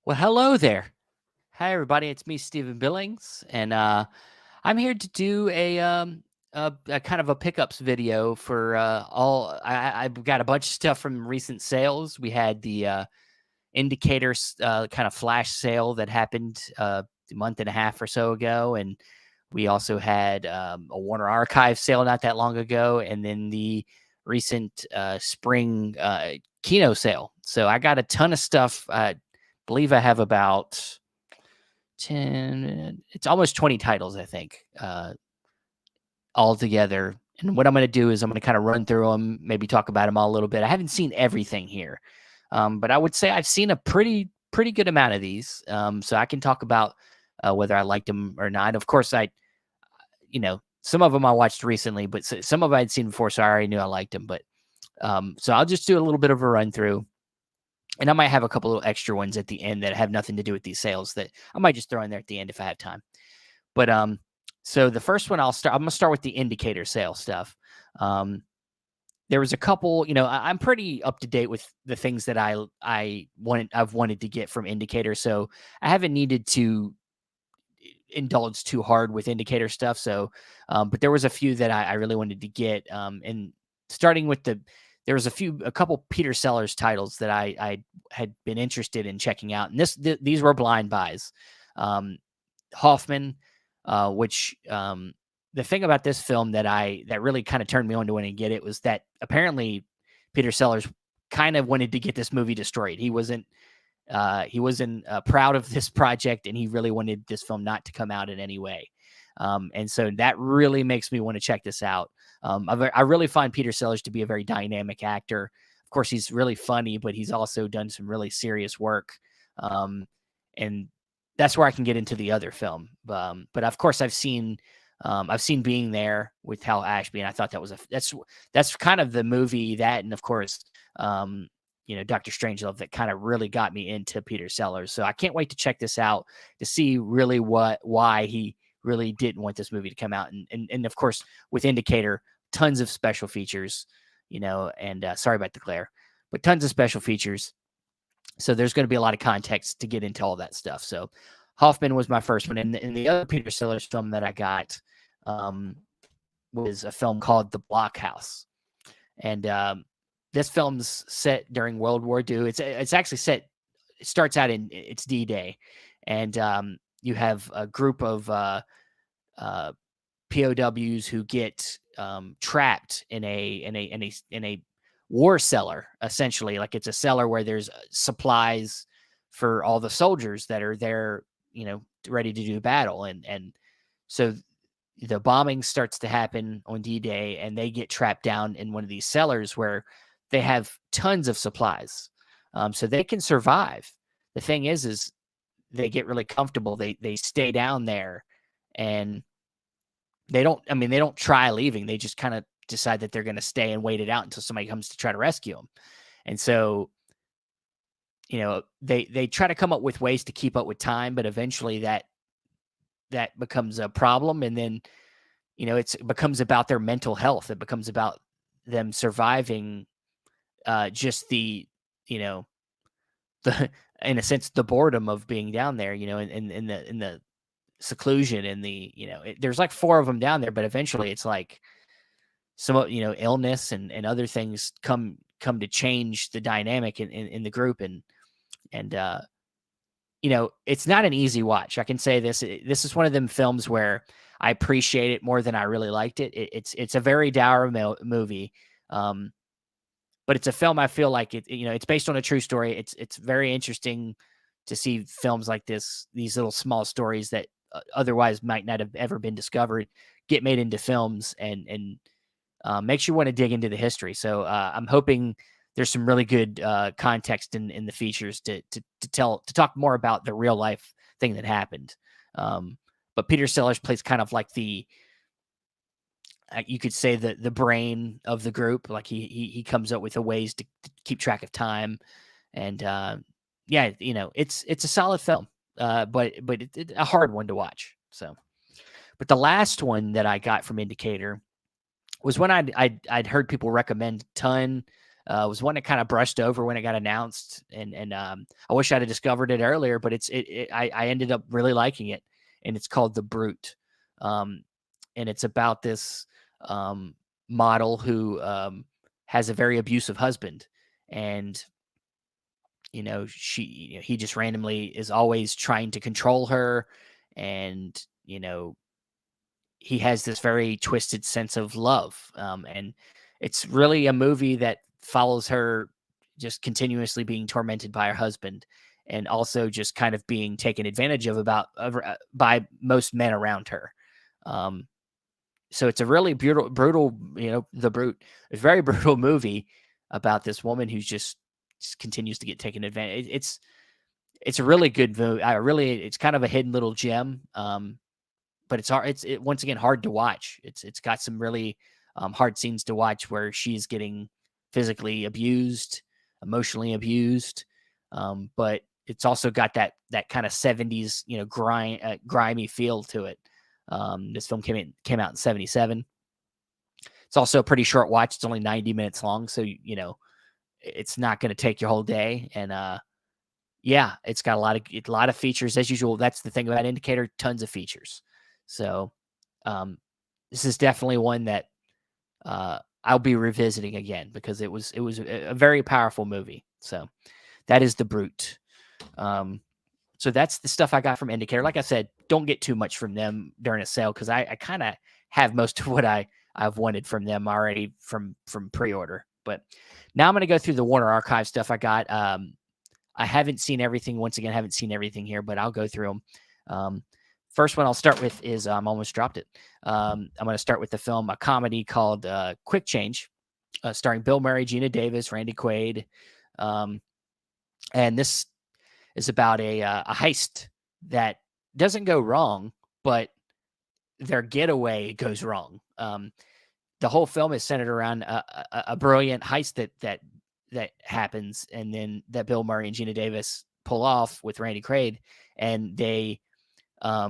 Well, hello there. Hi, everybody. It's me, Stephen Billings, and I'm here to do a kind of a pickups video for all. I've got a bunch of stuff from recent sales. We had the indicators kind of flash sale that happened a month and a half or so ago, and we also had a Warner Archive sale not that long ago, and then the recent spring Kino sale. So I got a ton of stuff. I believe I have about 10, it's almost 20 titles, I think, all together. And what I'm going to do is I'm going to kind of run through them, maybe talk about them all a little bit. I haven't seen everything here, but I would say I've seen a pretty good amount of these. So I can talk about whether I liked them or not. Of course, some of them I watched recently, but some of them I'd seen before, so I already knew I liked them. But so I'll just do a little bit of a run through. And I might have a couple of extra ones at the end that have nothing to do with these sales that I might just throw in there at the end if I have time. But so the first one I'm gonna start with the indicator sale stuff. There was a couple, I'm pretty up to date with the things that I've wanted to get from indicator. So I haven't needed to indulge too hard with indicator stuff. So, but there was a few that I really wanted to get. And starting with there was a couple Peter Sellers titles that I had been interested in checking out, and these were blind buys. Hoffman, which the thing about this film that really kind of turned me on to want to get it was that apparently Peter Sellers kind of wanted to get this movie destroyed. He wasn't proud of this project, and he really wanted this film not to come out in any way. And so that really makes me want to check this out. I really find Peter Sellers to be a very dynamic actor. Of course, he's really funny, but he's also done some really serious work. And that's where I can get into the other film. But of course, I've seen Being There with Hal Ashby, and I thought that's kind of the movie that, and of course, Dr. Strangelove that kind of really got me into Peter Sellers. So I can't wait to check this out to see really why he really didn't want this movie to come out. And of course, with Indicator, tons of special features, and sorry about the glare, but tons of special features. So there's going to be a lot of context to get into all that stuff. So Hoffman was my first one. And the other Peter Sellers film that I got was a film called The Blockhouse. And this film's set during World War II. It's actually set, it starts out it's D-Day. And you have a group of POWs who get trapped in a war cellar, essentially. Like it's a cellar where there's supplies for all the soldiers that are there, ready to do battle. And so the bombing starts to happen on D-Day, and they get trapped down in one of these cellars where they have tons of supplies. So they can survive. The thing is they get really comfortable. They stay down there, and they don't try leaving. They just kind of decide that they're going to stay and wait it out until somebody comes to try to rescue them. And so, they try to come up with ways to keep up with time, but eventually that becomes a problem. And then, it becomes about their mental health. It becomes about them surviving just the in a sense, the boredom of being down there, in the seclusion, and there's like 4 of them down there, but eventually it's like some, illness and other things come to change the dynamic in the group. And it's not an easy watch. I can say this is one of them films where I appreciate it more than I really liked it. It's a very dour movie. But it's a film I feel like it's based on a true story. It's very interesting to see films like this, these little small stories that otherwise might not have ever been discovered, get made into films, and makes you want to dig into the history. So I'm hoping there's some really good context in the features to talk more about the real life thing that happened. But Peter Sellers plays kind of like you could say the brain of the group. Like he comes up with ways to keep track of time, and it's a solid film, but it's a hard one to watch. So, but the last one that I got from Indicator was one I'd heard people recommend a ton. was one that kind of brushed over when it got announced, and I wish I'd have discovered it earlier, but I ended up really liking it, and it's called The Brute, um, and it's about this model who has a very abusive husband, and he just randomly is always trying to control her, and he has this very twisted sense of love. And it's really a movie that follows her just continuously being tormented by her husband, and also just kind of being taken advantage of by most men around her. Um, so it's a really brutal, The Brute, a very brutal movie about this woman who's just continues to get taken advantage. It's a really good movie. It's kind of a hidden little gem. But it's hard. Once again hard to watch. It's got some really hard scenes to watch where she's getting physically abused, emotionally abused, but it's also got that kind of 70s grimy feel to it. This film came out in 77. It's also a pretty short watch. It's only 90 minutes long, so it's not going to take your whole day. And yeah, it's got a lot of features as usual. That's the thing about Indicator, tons of features. So um, this is definitely one that I'll be revisiting again because it was a very powerful movie. So that is The Brute. So that's the stuff I got from Indicator. Like I said, don't get too much from them during a sale because I kind of have most of what I've wanted from them already from pre-order. But now I'm going to go through the Warner Archive stuff I got. I haven't seen everything. Once again, I haven't seen everything here, but I'll go through them. First one I'll start with is almost dropped it. I'm going to start with the film, a comedy called Quick Change, starring Bill Murray, Gina Davis, Randy Quaid. And this is about a heist that doesn't go wrong, but their getaway goes wrong. The whole film is centered around a brilliant heist that happens, and then that Bill Murray and Gina Davis pull off with Randy Quaid, and they are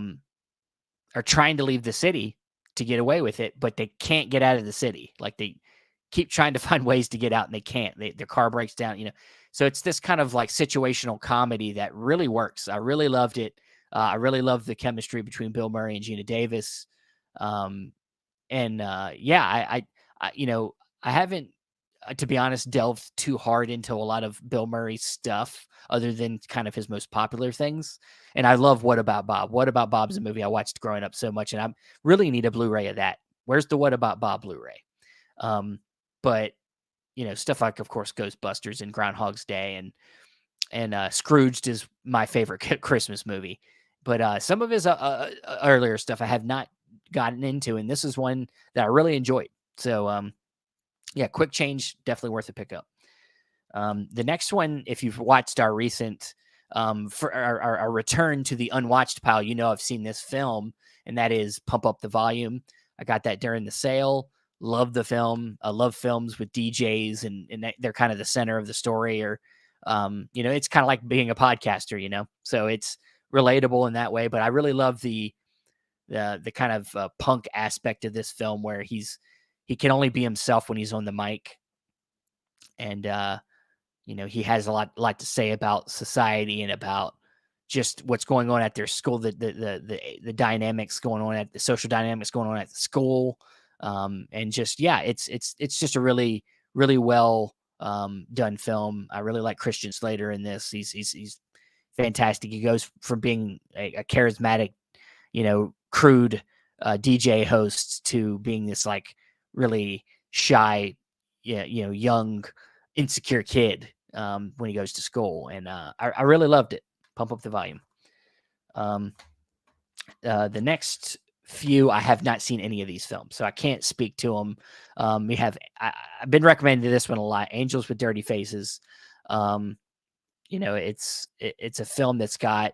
trying to leave the city to get away with it, but they can't get out of the city. Like they keep trying to find ways to get out, and they can't. Their car breaks down, So it's this kind of like situational comedy that really works. I really loved it. I really loved the chemistry between Bill Murray and Gina Davis. Yeah, I haven't, to be honest, delved too hard into a lot of Bill Murray's stuff other than kind of his most popular things. And I love What About Bob? What About Bob is a movie I watched growing up so much, and I really need a Blu-ray of that. Where's the What About Bob Blu-ray? But stuff like, of course, Ghostbusters and Groundhog's Day and Scrooged is my favorite Christmas movie. But some of his earlier stuff I have not gotten into, and this is one that I really enjoyed. So yeah, Quick Change, definitely worth a pickup. The next one, if you've watched our recent for our return to the unwatched pile, I've seen this film, and that is Pump Up the Volume. I got that during the sale. Love the film. I love films with DJs, and they're kind of the center of the story. Or it's kind of like being a podcaster, so it's relatable in that way. But I really love the kind of punk aspect of this film, where he can only be himself when he's on the mic, and he has a lot to say about society and about just what's going on at their school, the dynamics going on at the social dynamics going on at the school, and just it's just a really really well done film. I really like Christian Slater in this. He's fantastic. He goes from being a charismatic, crude DJ host to being this like really shy, young, insecure kid when he goes to school. And I really loved it. Pump Up the Volume. The next few, I have not seen any of these films, so I can't speak to them. I've been recommended this one a lot. Angels with Dirty Faces. It's a film that's got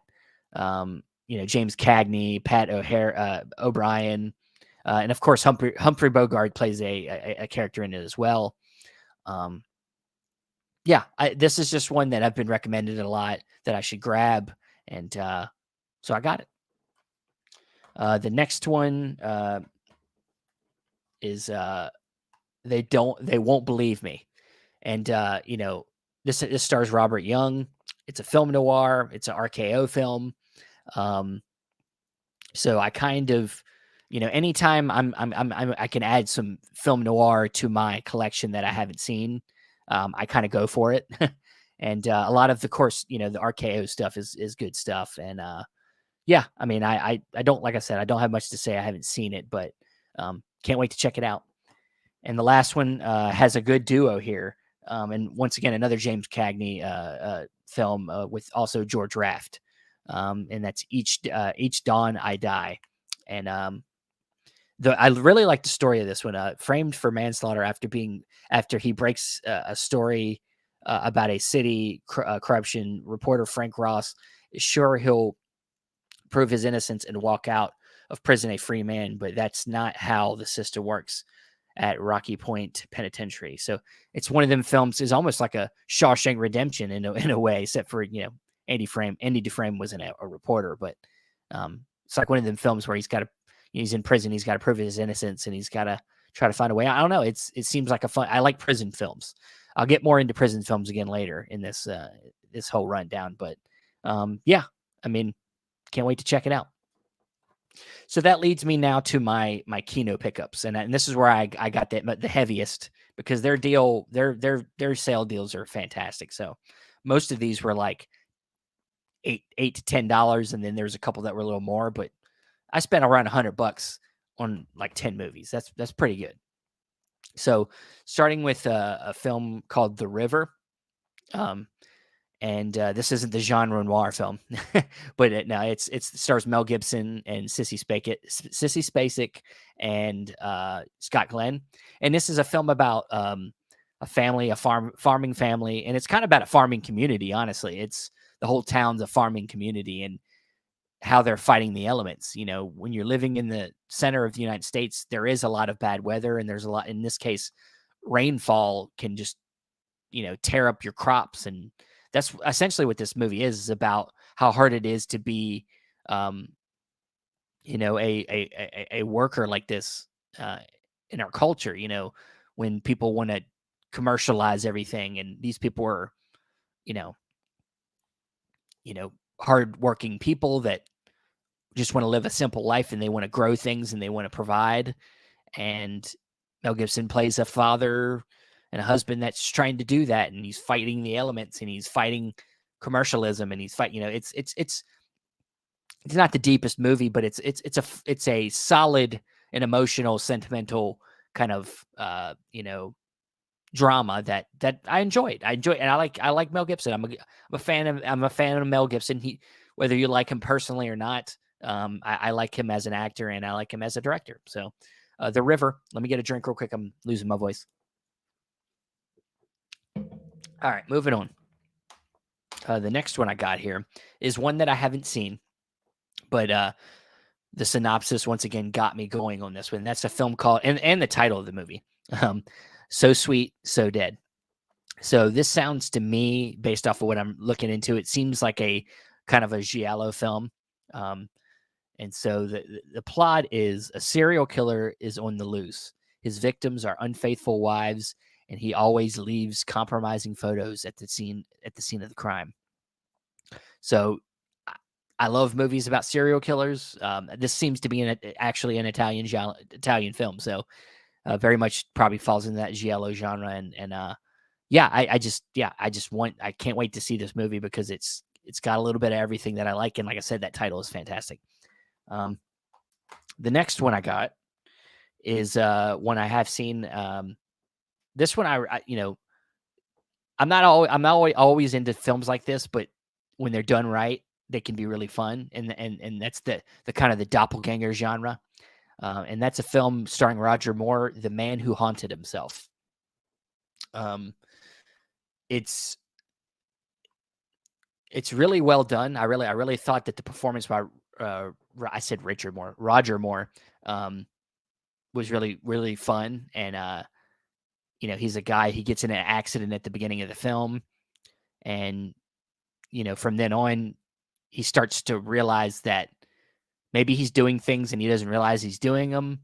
James Cagney, Pat O'Brien, and of course Humphrey Bogart plays a character in it as well. This is just one that I've been recommended a lot that I should grab, and so I got it. The next one is They Won't Believe Me. And this stars Robert Young. It's a film noir. It's an RKO film. Um, so I kind of, anytime I can add some film noir to my collection that I haven't seen, I kind of go for it. And a lot of the course, the RKO stuff is good stuff. And yeah, I mean, I don't, like I said, I don't have much to say. I haven't seen it, but can't wait to check it out. And the last one has a good duo here. And once again, another James Cagney film with also George Raft. And that's Each Dawn I Die. And I really like the story of this one. Framed for manslaughter after he breaks a story about a city corruption, reporter Frank Ross is sure he'll prove his innocence and walk out of prison a free man, but that's not how the system works at Rocky Point Penitentiary. So it's one of them films. Is almost like a Shawshank Redemption in a way, except for Andy Dufresne wasn't a reporter, but it's like one of them films where he's in prison, he's got to prove his innocence, and he's got to try to find a way. I don't know. It seems like a fun. I like prison films. I'll get more into prison films again later in this whole rundown, but yeah, I mean, can't wait to check it out. So that leads me now to my Kino pickups, and this is where I got the heaviest, because their sale deals are fantastic. So most of these were like $8 to $10, and then there's a couple that were a little more, but I spent around $100 on like 10 movies. That's pretty good. So starting with a film called The River. And this isn't the genre noir film, but it stars Mel Gibson and Sissy Spacek and Scott Glenn. And this is a film about a family, farming family, and it's kind of about a farming community. Honestly, it's the whole town's a farming community and how they're fighting the elements. When you're living in the center of the United States, there is a lot of bad weather, and there's a lot. In this case, rainfall can just tear up your crops, and that's essentially what this movie is about, how hard it is to be, a worker like this in our culture, when people want to commercialize everything. And these people are, you know, hardworking people that just want to live a simple life, and they want to grow things, and they want to provide. And Mel Gibson plays a father and a husband that's trying to do that, and he's fighting the elements, and he's fighting commercialism, and he's fighting. It's not the deepest movie, but it's a solid and emotional, sentimental kind of drama that I enjoyed. And I like Mel Gibson. I'm a fan of Mel Gibson. Whether you like him personally or not, I like him as an actor, and I like him as a director. So, The River. Let me get a drink real quick. I'm losing my voice. All right, moving on. The next one I got here is one that I haven't seen, but the synopsis once again got me going on this one. That's a film called, and the title of the movie, So Sweet, So Dead. So this sounds to me, based off of what I'm looking into, it seems like a kind of a giallo film. And so the plot is a serial killer is on the loose. His victims are unfaithful wives, and he always leaves compromising photos at the scene of the crime. So I love movies about serial killers. This seems to be actually an Italian film, so very much probably falls in that giallo genre. And yeah, I can't wait to see this movie, because it's got a little bit of everything that I like, and like I said, that title is fantastic. The next one I got is one I have seen. This one I'm not always into films like this, but when they're done right, they can be really fun. And that's the kind of the doppelganger genre. And that's a film starring Roger Moore, The Man Who Haunted Himself. It's really well done. I really thought that the performance by I said Roger Moore, was really, really fun. And he's a guy, he gets in an accident at the beginning of the film, and from then on, he starts to realize that maybe he's doing things and he doesn't realize he's doing them.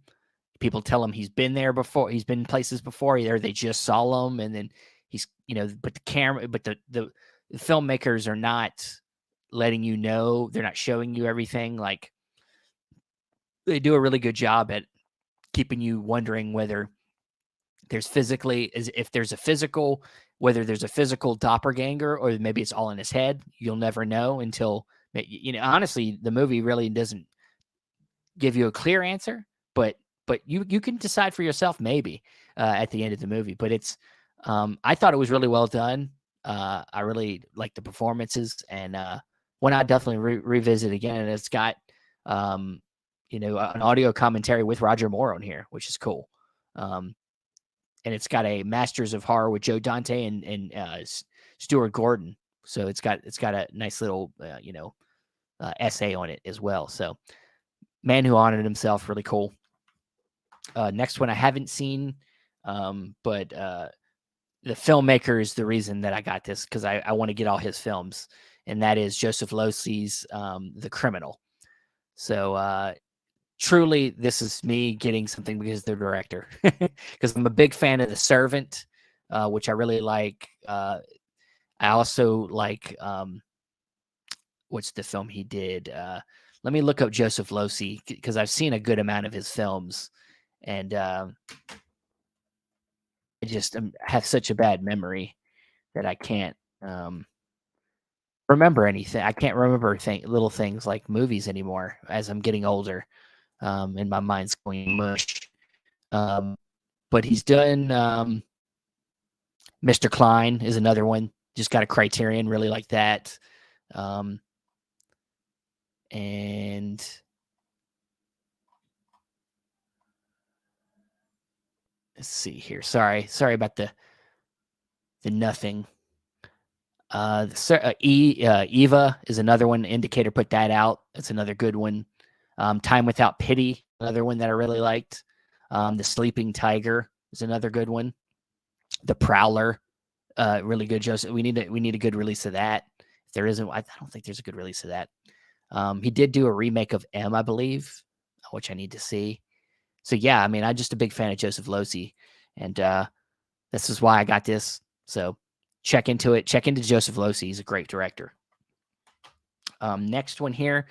People tell him he's been there before, he's been places before, either they just saw him, and then he's but the camera, but the filmmakers are not letting you know. They're not showing you everything. Like, they do a really good job at keeping you wondering whether there's physically is if there's a physical whether there's a physical doppelganger or maybe it's all in his head. You'll never know until, honestly, the movie really doesn't give you a clear answer, but you can decide for yourself maybe at the end of the movie. But it's I thought it was really well done. I really like the performances, and when I definitely revisit again, and it's got an audio commentary with Roger Moore on here, which is cool. And it's got a Masters of Horror with Joe Dante and Stuart Gordon. So it's got a nice little essay on it as well. So Man Who Honored Himself, really cool. Next one I haven't seen, but the filmmaker is the reason that I got this, because I want to get all his films, and that is Joseph Losey's The Criminal. So truly, this is me getting something because of the director, because I'm a big fan of The Servant, which I really like. I also like what's the film he did? Let me look up Joseph Losey, because I've seen a good amount of his films, and I just have such a bad memory that I can't remember anything. I can't remember little things like movies anymore as I'm getting older, and my mind's going mush. But he's done Mr. Klein is another one. Just got a Criterion, really like that. And let's see here. Sorry about the nothing. Eva is another one. Indicator put that out. That's another good one. Time Without Pity, another one that I really liked. The Sleeping Tiger is another good one. The Prowler, really good. Joseph, we need a good release of that. If there isn't, I don't think there's a good release of that. He did do a remake of M, I believe, which I need to see. So yeah, I mean, I'm just a big fan of Joseph Losey, and this is why I got this. So check into it. Check into Joseph Losey. He's a great director. Next one here.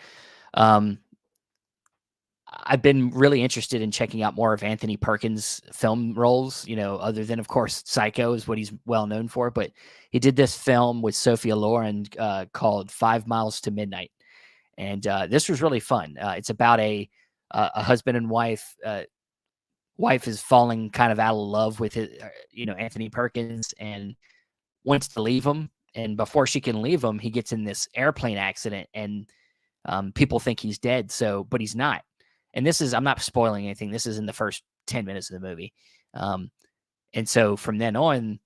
I've been really interested in checking out more of Anthony Perkins' film roles, other than, of course, Psycho is what he's well known for. But he did this film with Sophia Loren called 5 Miles to Midnight. And this was really fun. It's about a husband and wife. Wife is falling kind of out of love with Anthony Perkins, and wants to leave him. And before she can leave him, he gets in this airplane accident, and people think he's dead. But he's not. And I'm not spoiling anything. This is in the first 10 minutes of the movie. And so from then on,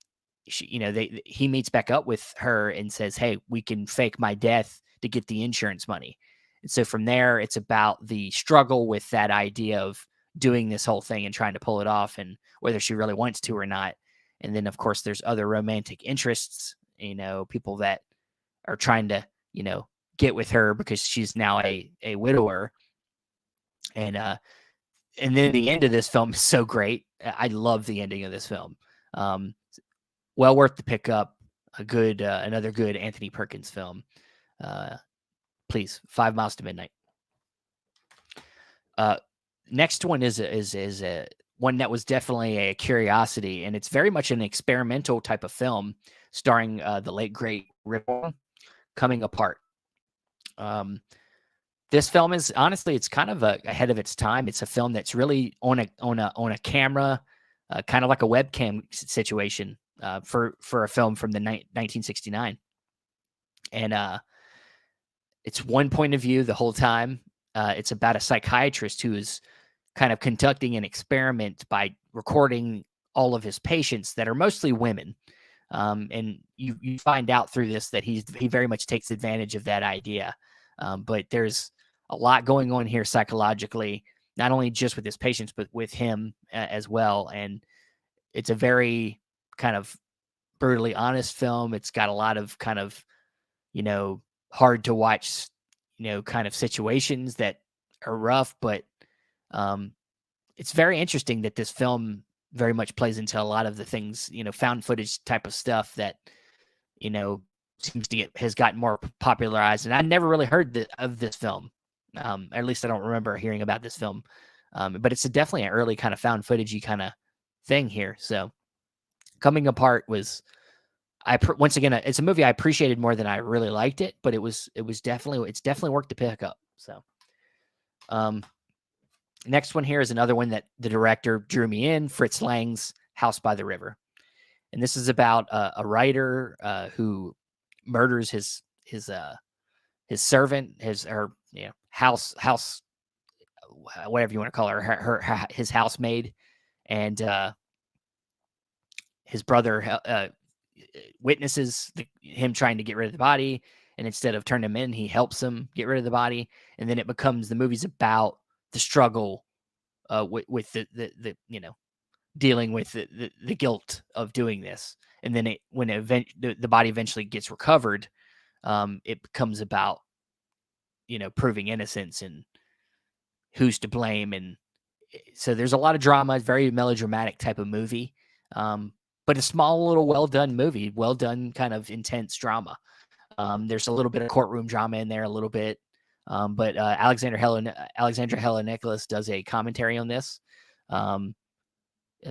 he meets back up with her and says, "Hey, we can fake my death to get the insurance money." And so from there, it's about the struggle with that idea of doing this whole thing and trying to pull it off, and whether she really wants to or not. And then, of course, there's other romantic interests, people that are trying to, get with her because she's now a widower. And then the end of this film is so great. I love the ending of this film. Well worth the pick up. Another good Anthony Perkins film. Please, 5 Miles to Midnight. Next one is a one that was definitely a curiosity, and it's very much an experimental type of film starring the late great Rip Torn, Coming Apart. This film is honestly, it's kind of ahead of its time. It's a film that's really on a camera, kind of like a webcam situation for a film from the 1969, and it's one point of view the whole time. It's about a psychiatrist who is kind of conducting an experiment by recording all of his patients that are mostly women. And you find out through this that he very much takes advantage of that idea. But there's a lot going on here psychologically, not only just with his patients, but with him as well. And it's a very kind of brutally honest film. It's got a lot of kind of, hard to watch, kind of situations that are rough, but it's very interesting that this film very much plays into a lot of the things, found footage type of stuff that, seems to has gotten more popularized. And I never really heard of this film. At least I don't remember hearing about this film. But it's definitely an early kind of found footagey kind of thing here. So Coming Apart was, once again, it's a movie I appreciated more than I really liked it, but it's definitely worth to pick up. So, next one here is another one that the director drew me in, Fritz Lang's House by the River. And this is about a writer who murders his servant, house, whatever you want to call her, his housemaid, and his brother witnesses him trying to get rid of the body, and instead of turning him in, he helps him get rid of the body. And then the movie's about the struggle with the dealing with the guilt of doing this. And then when the body eventually gets recovered, it becomes about proving innocence and who's to blame. And so there's a lot of drama. It's very melodramatic type of movie, but a small little well done movie, well done kind of intense drama. There's a little bit of courtroom drama in there, a little bit. But Alexandra Helen Nicholas does a commentary on this.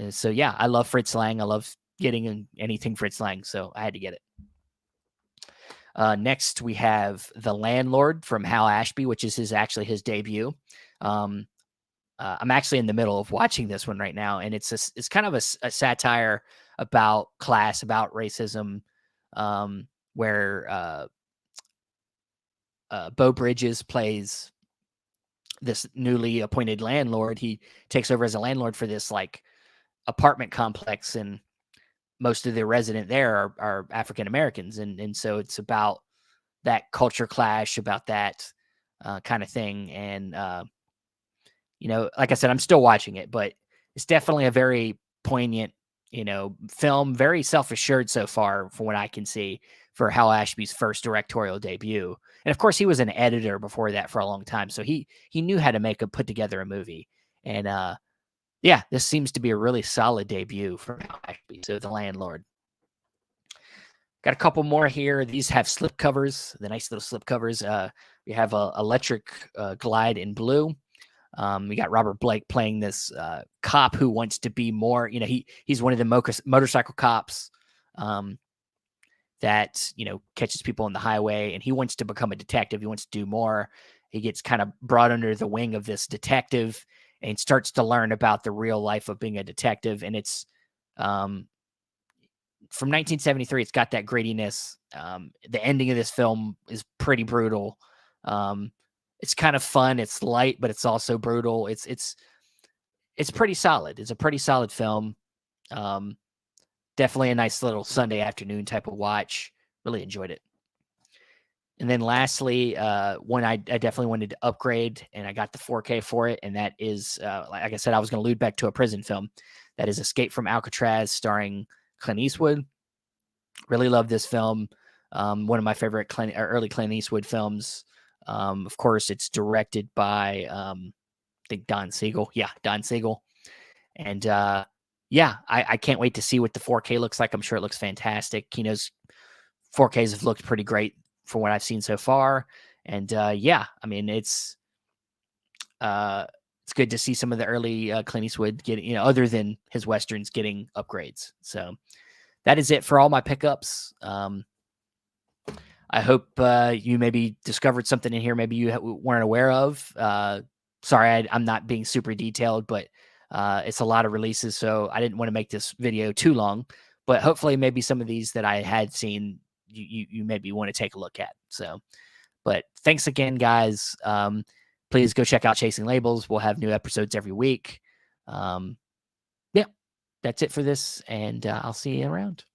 So yeah, I love Fritz Lang. I love getting anything Fritz Lang, so I had to get it. Next, we have The Landlord from Hal Ashby, which is his debut. I'm actually in the middle of watching this one right now, and it's kind of a satire about class, about racism, where Beau Bridges plays this newly appointed landlord. He takes over as a landlord for this apartment complex, and most of the resident there are African Americans, and so it's about that culture clash, about that kind of thing. And like I said, I'm still watching it, but it's definitely a very poignant film, very self-assured so far from what I can see for Hal Ashby's first directorial debut. And of course he was an editor before that for a long time, so he knew how to put together a movie. And yeah, this seems to be a really solid debut for Hal Ashby. So The Landlord. Got a couple more here. These have slip covers, the nice little slip covers. We have Electric Glide in blue. We got Robert Blake playing this cop who wants to be more, he's one of the motorcycle cops that, catches people on the highway, and he wants to become a detective. He wants to do more. He gets kind of brought under the wing of this detective and starts to learn about the real life of being a detective. And it's from 1973. It's got that grittiness. The ending of this film is pretty brutal. It's kind of fun. It's light, but it's also brutal. It's pretty solid. It's a pretty solid film. Definitely a nice little Sunday afternoon type of watch. Really enjoyed it. And then lastly, one I definitely wanted to upgrade, and I got the 4K for it. And that is, like I said, I was going to allude back to a prison film. That is Escape from Alcatraz, starring Clint Eastwood. Really love this film. One of my favorite early Clint Eastwood films. Of course, it's directed by, I think, Don Siegel. Yeah, Don Siegel. And yeah, I can't wait to see what the 4K looks like. I'm sure it looks fantastic. Kino's 4Ks have looked pretty great from what I've seen so far. And yeah, I mean, it's good to see some of the early Clint Eastwood getting, other than his Westerns, getting upgrades. So that is it for all my pickups. I hope you maybe discovered something in here maybe you weren't aware of. Sorry, I'm not being super detailed, but it's a lot of releases, so I didn't want to make this video too long. But hopefully maybe some of these that I had seen, you maybe want to take a look at. So, but thanks again, guys. Please go check out Chasing Labels. We'll have new episodes every week. Yeah, that's it for this, and I'll see you around.